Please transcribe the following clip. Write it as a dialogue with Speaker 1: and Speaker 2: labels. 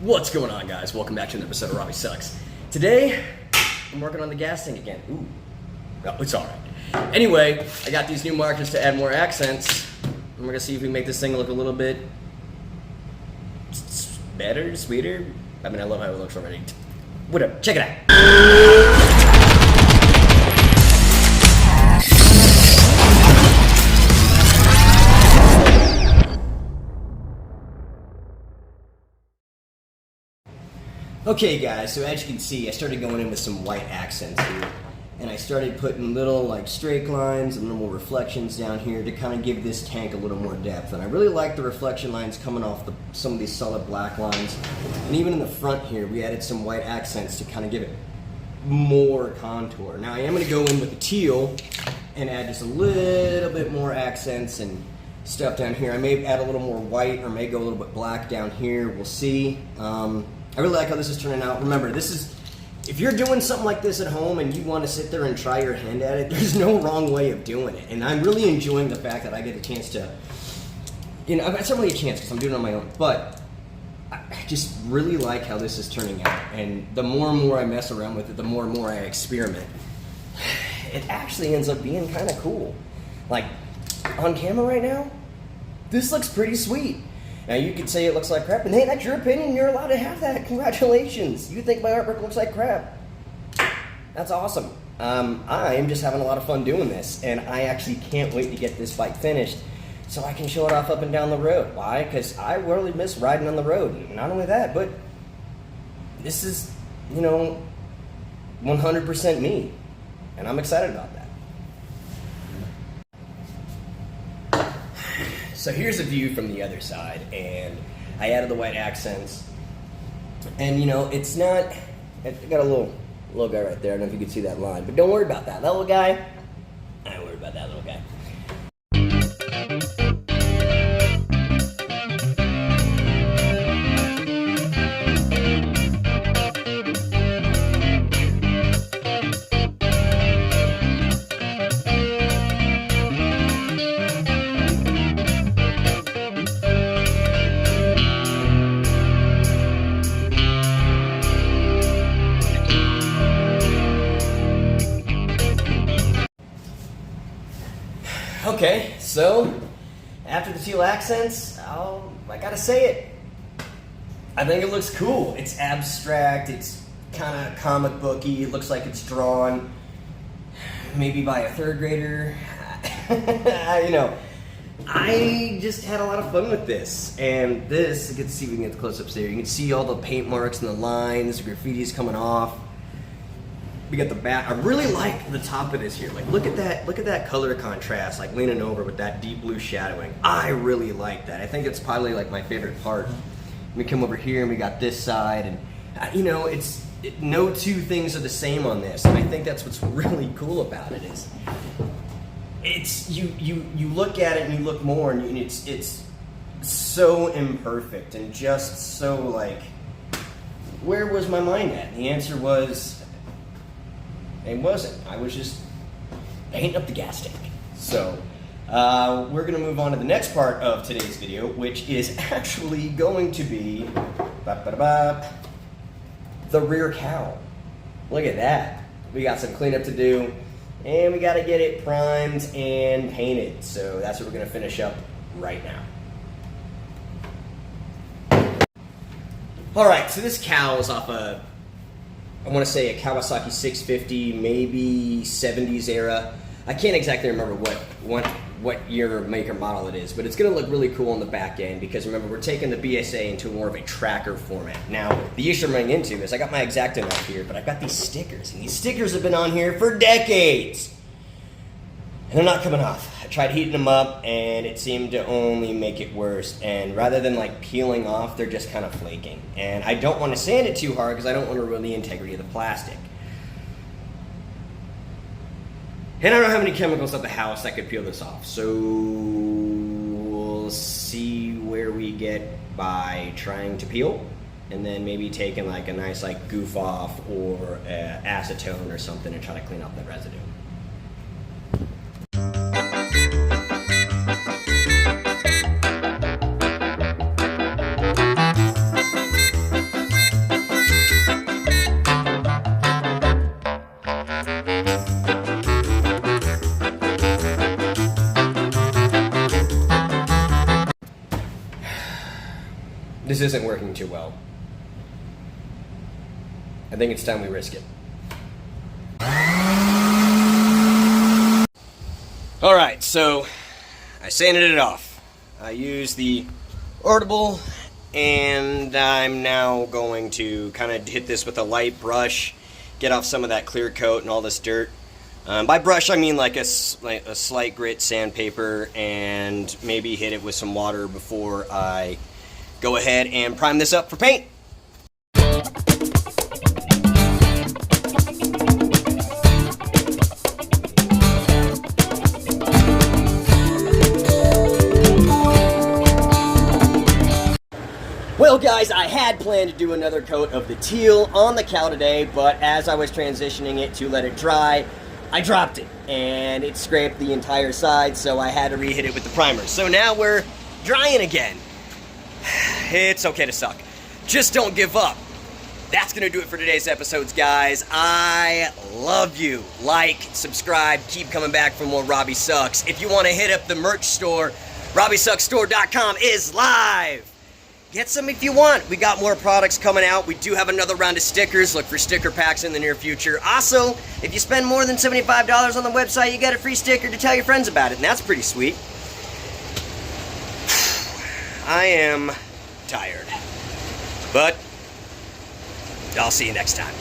Speaker 1: What's going on, guys? Welcome back to another episode of Robbie Sucks. Today, I'm working on the gas tank again. Ooh, no, it's alright. Anyway, I got these new markers to add more accents. We're gonna see if we can make this thing look a little bit better, sweeter. I mean, I love how it looks already. Whatever, check it out. Okay guys, so as you can see, I started going in with some white accents here. And I started putting little like straight lines and little reflections down here to kind of give this tank a little more depth. And I really like the reflection lines coming off some of these solid black lines. And even in the front here, we added some white accents to kind of give it more contour. Now I am going to go in with the teal and add just a little bit more accents and stuff down here. I may add a little more white or may go a little bit black down here. We'll see. I really like how this is turning out. Remember, if you're doing something like this at home and you want to sit there and try your hand at it, there's no wrong way of doing it. And I'm really enjoying the fact that I get a chance to, it's not really a chance because I'm doing it on my own, but I just really like how this is turning out. And the more and more I mess around with it, the more and more I experiment, it actually ends up being kind of cool. Like, on camera right now, this looks pretty sweet. Now you could say it looks like crap, and hey, that's your opinion, you're allowed to have that. Congratulations. You think my artwork looks like crap. That's awesome. I am just having a lot of fun doing this, and I actually can't wait to get this bike finished so I can show it off up and down the road. Why? Because I really miss riding on the road. And not only that, but this is, 100% me, and I'm excited about that. So here's a view from the other side, and I added the white accents, and it's not, I got a little guy right there. I don't know if you can see that line, but don't worry about that. That little guy, I don't worry about that little guy. Okay, so after the teal accents, I gotta say it. I think it looks cool. It's abstract, it's kind of comic booky, it looks like it's drawn maybe by a third grader. I just had a lot of fun with this. And this, you can see, we can get the close-ups there. You can see all the paint marks and the lines, the graffiti's coming off. We got the back. I really like the top of this here. Like, look at that color contrast, like leaning over with that deep blue shadowing. I really like that. I think it's probably like my favorite part. We come over here and we got this side, and no two things are the same on this. And I think that's what's really cool about it is, it's you look at it and you look more, and it's so imperfect and just so like, where was my mind at? And the answer was, it wasn't. I was just painting up the gas tank. So, we're going to move on to the next part of today's video, which is actually going to be the rear cowl. Look at that. We got some cleanup to do, and we got to get it primed and painted. So that's what we're going to finish up right now. Alright, so this cowl is off I want to say a Kawasaki 650, maybe 70s era. I can't exactly remember what year or make or model it is, but it's going to look really cool on the back end because remember, we're taking the BSA into more of a tracker format. Now, the issue I'm running into is I got my X-Acto knife here, but I've got these stickers, and these stickers have been on here for decades, and they're not coming off. I tried heating them up, and it seemed to only make it worse, and rather than like peeling off, they're just kind of flaking. And I don't want to sand it too hard because I don't want to ruin the integrity of the plastic. And I don't have any chemicals at the house that could peel this off, so we'll see where we get by trying to peel, and then maybe taking like a nice like goof off or acetone or something and try to clean up the residue. this isn't working too well. I think it's time we risk it. Alright, so I sanded it off. I used the Audible, and I'm now going to kind of hit this with a light brush, get off some of that clear coat and all this dirt. By brush, I mean like a slight grit sandpaper, and maybe hit it with some water before I go ahead and prime this up for paint. Well guys, I had planned to do another coat of the teal on the cow today, but as I was transitioning it to let it dry, I dropped it, and it scraped the entire side, so I had to re-hit it with the primer. So now we're drying again. It's okay to suck. Just don't give up. That's going to do it for today's episodes, guys. I love you. Like, subscribe, keep coming back for more Robbie Sucks. If you want to hit up the merch store, RobbieSucksStore.com is live. Get some if you want. We got more products coming out. We do have another round of stickers. Look for sticker packs in the near future. Also, if you spend more than $75 on the website, you get a free sticker to tell your friends about it, and that's pretty sweet. I am tired. But I'll see you next time.